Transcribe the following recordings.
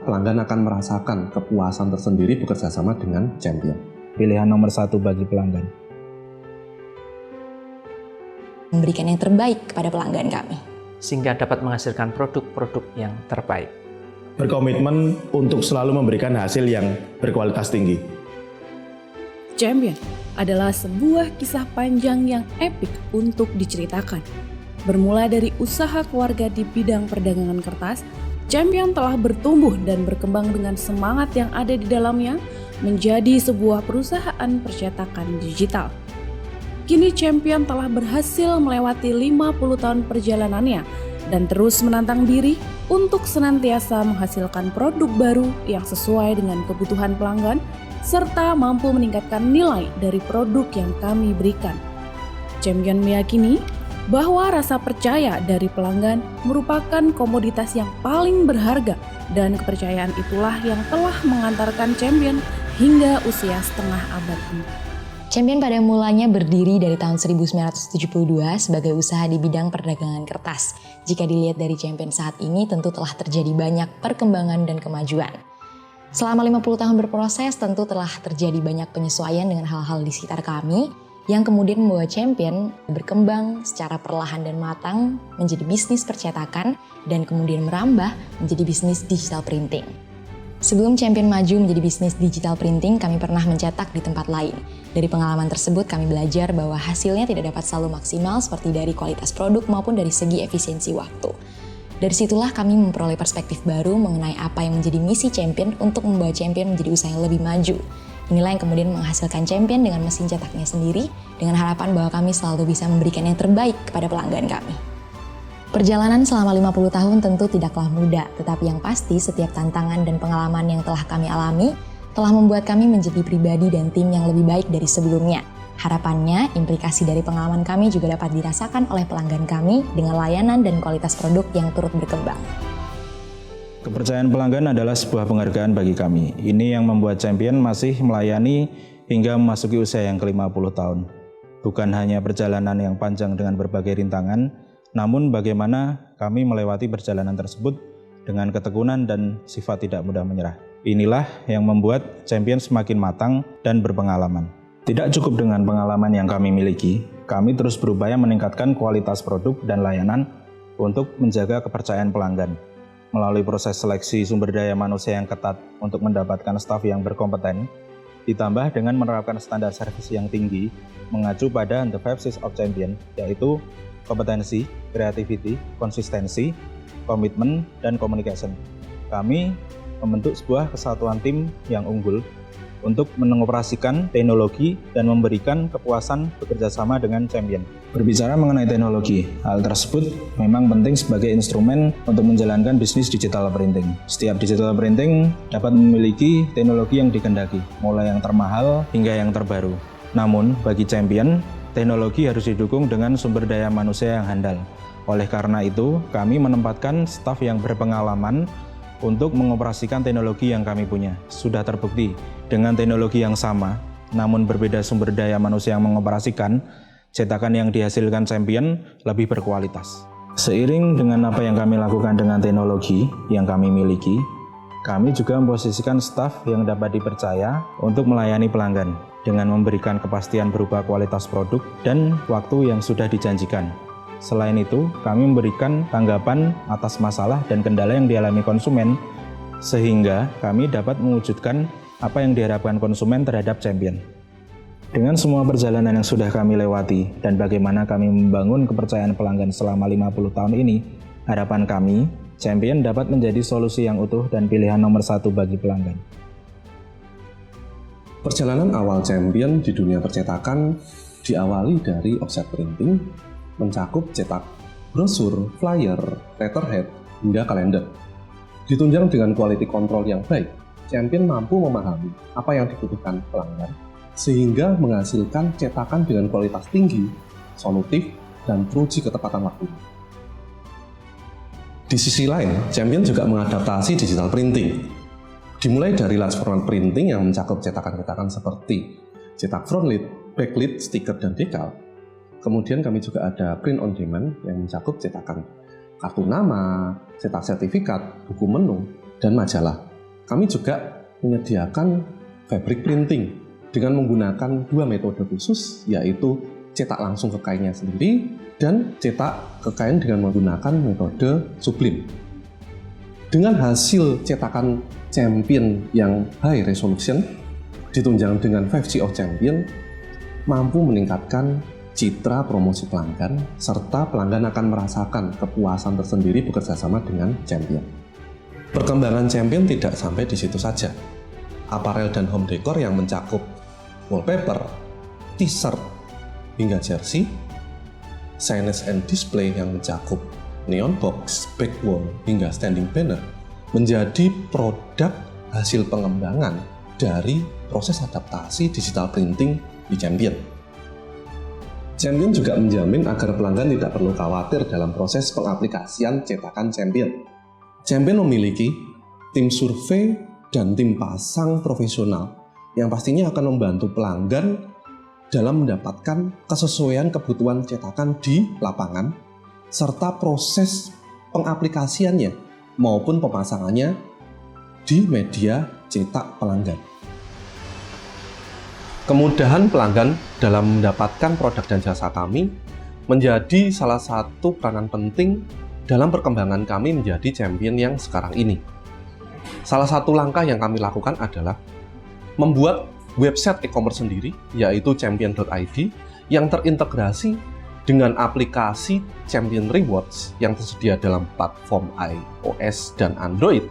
pelanggan akan merasakan kepuasan tersendiri bekerja sama dengan Champion. Pilihan nomor 1 bagi pelanggan. Memberikan yang terbaik kepada pelanggan kami, sehingga dapat menghasilkan produk-produk yang terbaik. Berkomitmen untuk selalu memberikan hasil yang berkualitas tinggi. Champion adalah sebuah kisah panjang yang epik untuk diceritakan. Bermula dari usaha keluarga di bidang perdagangan kertas, Champion telah bertumbuh dan berkembang dengan semangat yang ada di dalamnya menjadi sebuah perusahaan percetakan digital. Kini Champion telah berhasil melewati 50 tahun perjalanannya dan terus menantang diri untuk senantiasa menghasilkan produk baru yang sesuai dengan kebutuhan pelanggan serta mampu meningkatkan nilai dari produk yang kami berikan. Champion meyakini bahwa rasa percaya dari pelanggan merupakan komoditas yang paling berharga dan kepercayaan itulah yang telah mengantarkan Champion hingga usia setengah abad ini. Champion pada mulanya berdiri dari tahun 1972 sebagai usaha di bidang perdagangan kertas. Jika dilihat dari Champion saat ini tentu telah terjadi banyak perkembangan dan kemajuan. Selama 50 tahun berproses tentu telah terjadi banyak penyesuaian dengan hal-hal di sekitar kami yang kemudian membawa Champion berkembang secara perlahan dan matang menjadi bisnis percetakan dan kemudian merambah menjadi bisnis digital printing. Sebelum Champion maju menjadi bisnis digital printing, kami pernah mencetak di tempat lain. Dari pengalaman tersebut kami belajar bahwa hasilnya tidak dapat selalu maksimal seperti dari kualitas produk maupun dari segi efisiensi waktu. Dari situlah kami memperoleh perspektif baru mengenai apa yang menjadi misi Champion untuk membawa Champion menjadi usaha yang lebih maju. Inilah yang kemudian menghasilkan Champion dengan mesin cetaknya sendiri dengan harapan bahwa kami selalu bisa memberikan yang terbaik kepada pelanggan kami. Perjalanan selama 50 tahun tentu tidaklah mudah, tetapi yang pasti setiap tantangan dan pengalaman yang telah kami alami telah membuat kami menjadi pribadi dan tim yang lebih baik dari sebelumnya. Harapannya, implikasi dari pengalaman kami juga dapat dirasakan oleh pelanggan kami dengan layanan dan kualitas produk yang turut berkembang. Kepercayaan pelanggan adalah sebuah penghargaan bagi kami. Ini yang membuat Champion masih melayani hingga memasuki usia yang ke-50 tahun. Bukan hanya perjalanan yang panjang dengan berbagai rintangan, namun bagaimana kami melewati perjalanan tersebut dengan ketekunan dan sifat tidak mudah menyerah. Inilah yang membuat Champion semakin matang dan berpengalaman. Tidak cukup dengan pengalaman yang kami miliki, kami terus berupaya meningkatkan kualitas produk dan layanan untuk menjaga kepercayaan pelanggan. Melalui proses seleksi sumber daya manusia yang ketat untuk mendapatkan staf yang berkompeten, ditambah dengan menerapkan standar servis yang tinggi, mengacu pada The 5 C's of Champion, yaitu kompetensi, creativity, konsistensi, komitmen, dan communication. Kami membentuk sebuah kesatuan tim yang unggul untuk mengoperasikan teknologi dan memberikan kepuasan bekerja sama dengan Champion. Berbicara mengenai teknologi, hal tersebut memang penting sebagai instrumen untuk menjalankan bisnis digital printing. Setiap digital printing dapat memiliki teknologi yang dikehendaki, mulai yang termahal hingga yang terbaru. Namun, bagi Champion, teknologi harus didukung dengan sumber daya manusia yang handal. Oleh karena itu, kami menempatkan staf yang berpengalaman untuk mengoperasikan teknologi yang kami punya. Sudah terbukti, dengan teknologi yang sama, namun berbeda sumber daya manusia yang mengoperasikan, cetakan yang dihasilkan Champion lebih berkualitas. Seiring dengan apa yang kami lakukan dengan teknologi yang kami miliki, kami juga memposisikan staf yang dapat dipercaya untuk melayani pelanggan dengan memberikan kepastian berupa kualitas produk dan waktu yang sudah dijanjikan. Selain itu, kami memberikan tanggapan atas masalah dan kendala yang dialami konsumen, sehingga kami dapat mewujudkan apa yang diharapkan konsumen terhadap Champion. Dengan semua perjalanan yang sudah kami lewati dan bagaimana kami membangun kepercayaan pelanggan selama 50 tahun ini, harapan kami, Champion dapat menjadi solusi yang utuh dan pilihan nomor 1 bagi pelanggan. Perjalanan awal Champion di dunia percetakan diawali dari offset printing, mencakup cetak brosur, flyer, letterhead, hingga kalender. Ditunjang dengan quality control yang baik, Champion mampu memahami apa yang dibutuhkan pelanggan, sehingga menghasilkan cetakan dengan kualitas tinggi, solutif, dan teruji ketepatan waktu. Di sisi lain, Champion juga mengadaptasi digital printing. Dimulai dari large format printing yang mencakup cetakan-cetakan seperti cetak frontlit, backlit, stiker, dan dekal. Kemudian kami juga ada print on demand yang mencakup cetakan kartu nama, cetak sertifikat, buku menu, dan majalah. Kami juga menyediakan fabric printing dengan menggunakan 2 metode khusus, yaitu cetak langsung ke kainnya sendiri dan cetak ke kain dengan menggunakan metode sublim. Dengan hasil cetakan Champion yang high resolution ditunjang dengan 5G of Champion mampu meningkatkan citra promosi pelanggan, serta pelanggan akan merasakan kepuasan tersendiri bekerja sama dengan Champion. Perkembangan Champion tidak sampai di situ saja. Aparel dan home decor yang mencakup wallpaper, t-shirt, hingga jersey, signage and display yang mencakup neon box, backwall, hingga standing banner menjadi produk hasil pengembangan dari proses adaptasi digital printing di Champion. Champion juga menjamin agar pelanggan tidak perlu khawatir dalam proses pengaplikasian cetakan Champion. Champion memiliki tim survei dan tim pasang profesional yang pastinya akan membantu pelanggan dalam mendapatkan kesesuaian kebutuhan cetakan di lapangan, serta proses pengaplikasiannya maupun pemasangannya di media cetak pelanggan. Kemudahan pelanggan dalam mendapatkan produk dan jasa kami menjadi salah satu peranan penting dalam perkembangan kami menjadi Champion yang sekarang ini. Salah satu langkah yang kami lakukan adalah membuat website e-commerce sendiri, yaitu champion.id, yang terintegrasi dengan aplikasi Champion Rewards yang tersedia dalam platform iOS dan Android,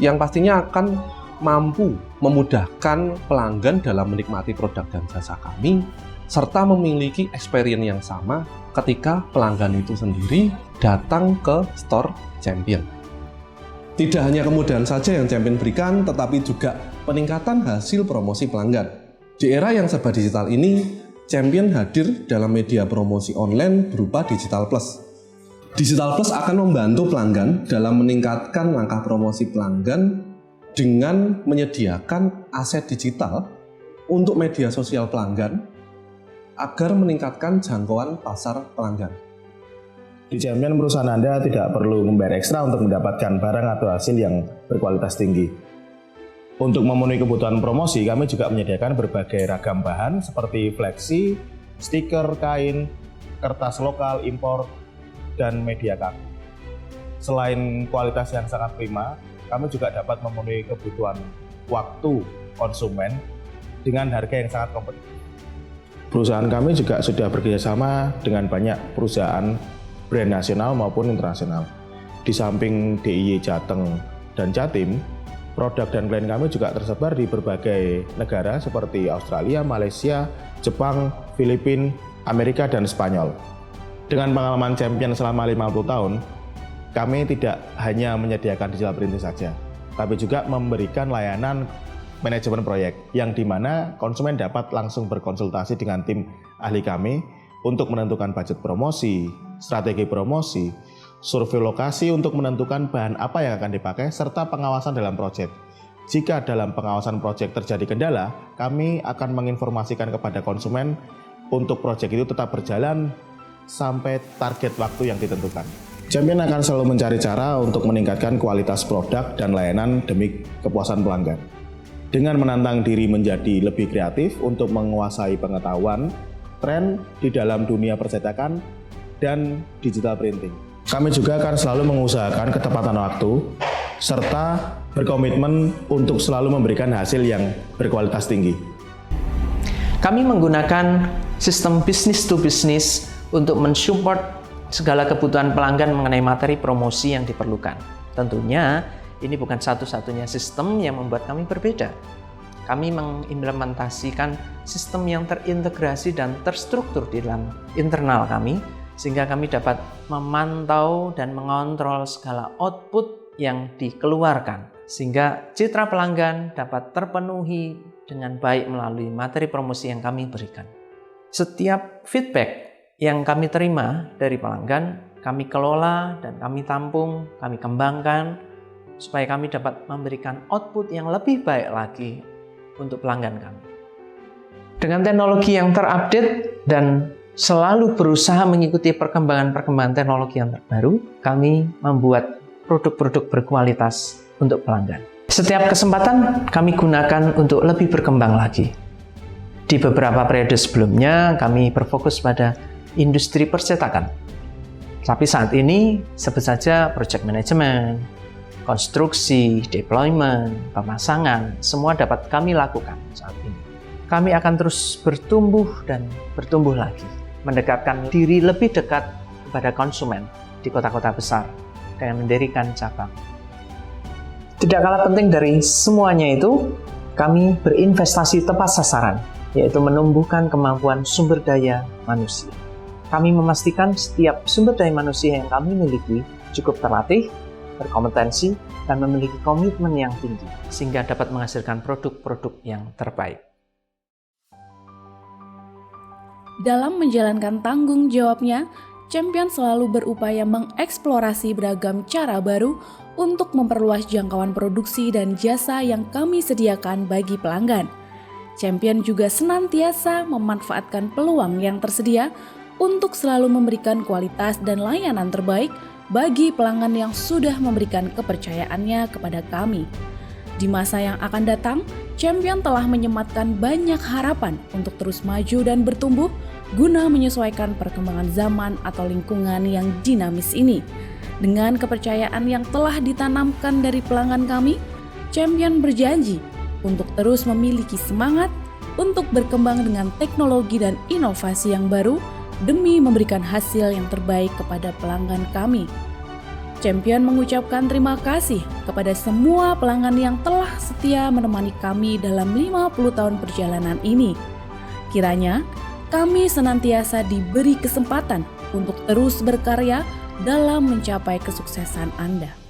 yang pastinya akan mampu memudahkan pelanggan dalam menikmati produk dan jasa kami, serta memiliki experience yang sama ketika pelanggan itu sendiri datang ke store Champion. Tidak hanya kemudahan saja yang Champion berikan, tetapi juga peningkatan hasil promosi pelanggan. Di era yang serba digital ini, Champion hadir dalam media promosi online berupa Digital Plus. Digital Plus akan membantu pelanggan dalam meningkatkan langkah promosi pelanggan dengan menyediakan aset digital untuk media sosial pelanggan agar meningkatkan jangkauan pasar pelanggan. Di Champion, perusahaan Anda tidak perlu membayar ekstra untuk mendapatkan barang atau hasil yang berkualitas tinggi. Untuk memenuhi kebutuhan promosi, kami juga menyediakan berbagai ragam bahan seperti fleksi, stiker, kain, kertas lokal, impor, dan media kaku. Selain kualitas yang sangat prima, kami juga dapat memenuhi kebutuhan waktu konsumen dengan harga yang sangat kompetitif. Perusahaan kami juga sudah bekerjasama dengan banyak perusahaan brand nasional maupun internasional. Di samping DIY Jateng dan Jatim, produk dan klien kami juga tersebar di berbagai negara seperti Australia, Malaysia, Jepang, Filipina, Amerika, dan Spanyol. Dengan pengalaman Champion selama 50 tahun, kami tidak hanya menyediakan digital printing saja, tapi juga memberikan layanan manajemen proyek, yang dimana konsumen dapat langsung berkonsultasi dengan tim ahli kami untuk menentukan budget promosi, strategi promosi, survei lokasi untuk menentukan bahan apa yang akan dipakai, serta pengawasan dalam proyek. Jika dalam pengawasan proyek terjadi kendala, kami akan menginformasikan kepada konsumen untuk proyek itu tetap berjalan sampai target waktu yang ditentukan. Champion akan selalu mencari cara untuk meningkatkan kualitas produk dan layanan demi kepuasan pelanggan. Dengan menantang diri menjadi lebih kreatif untuk menguasai pengetahuan, tren di dalam dunia percetakan, dan digital printing. Kami juga akan selalu mengusahakan ketepatan waktu, serta berkomitmen untuk selalu memberikan hasil yang berkualitas tinggi. Kami menggunakan sistem business to business untuk mensupport segala kebutuhan pelanggan mengenai materi promosi yang diperlukan. Tentunya, ini bukan satu-satunya sistem yang membuat kami berbeda. Kami mengimplementasikan sistem yang terintegrasi dan terstruktur di dalam internal kami, sehingga kami dapat memantau dan mengontrol segala output yang dikeluarkan, sehingga citra pelanggan dapat terpenuhi dengan baik melalui materi promosi yang kami berikan. Setiap feedback yang kami terima dari pelanggan, kami kelola dan kami tampung, kami kembangkan, supaya kami dapat memberikan output yang lebih baik lagi untuk pelanggan kami. Dengan teknologi yang terupdate dan selalu berusaha mengikuti perkembangan teknologi yang terbaru, kami membuat produk-produk berkualitas untuk pelanggan. Setiap kesempatan kami gunakan untuk lebih berkembang lagi. Di beberapa periode sebelumnya, kami berfokus pada industri percetakan. Tapi saat ini, sebut saja project management, konstruksi, deployment, pemasangan, semua dapat kami lakukan saat ini. Kami akan terus bertumbuh dan bertumbuh lagi, mendekatkan diri lebih dekat kepada konsumen di kota-kota besar dengan mendirikan cabang. Tidak kalah penting dari semuanya itu, kami berinvestasi tepat sasaran, yaitu menumbuhkan kemampuan sumber daya manusia. Kami memastikan setiap sumber daya manusia yang kami miliki cukup terlatih, berkompetensi, dan memiliki komitmen yang tinggi, sehingga dapat menghasilkan produk-produk yang terbaik. Dalam menjalankan tanggung jawabnya, Champion selalu berupaya mengeksplorasi beragam cara baru untuk memperluas jangkauan produksi dan jasa yang kami sediakan bagi pelanggan. Champion juga senantiasa memanfaatkan peluang yang tersedia untuk selalu memberikan kualitas dan layanan terbaik bagi pelanggan yang sudah memberikan kepercayaannya kepada kami. Di masa yang akan datang, Champion telah menyematkan banyak harapan untuk terus maju dan bertumbuh guna menyesuaikan perkembangan zaman atau lingkungan yang dinamis ini. Dengan kepercayaan yang telah ditanamkan dari pelanggan kami, Champion berjanji untuk terus memiliki semangat untuk berkembang dengan teknologi dan inovasi yang baru demi memberikan hasil yang terbaik kepada pelanggan kami. Champion mengucapkan terima kasih kepada semua pelanggan yang telah setia menemani kami dalam 50 tahun perjalanan ini. Kiranya kami senantiasa diberi kesempatan untuk terus berkarya dalam mencapai kesuksesan Anda.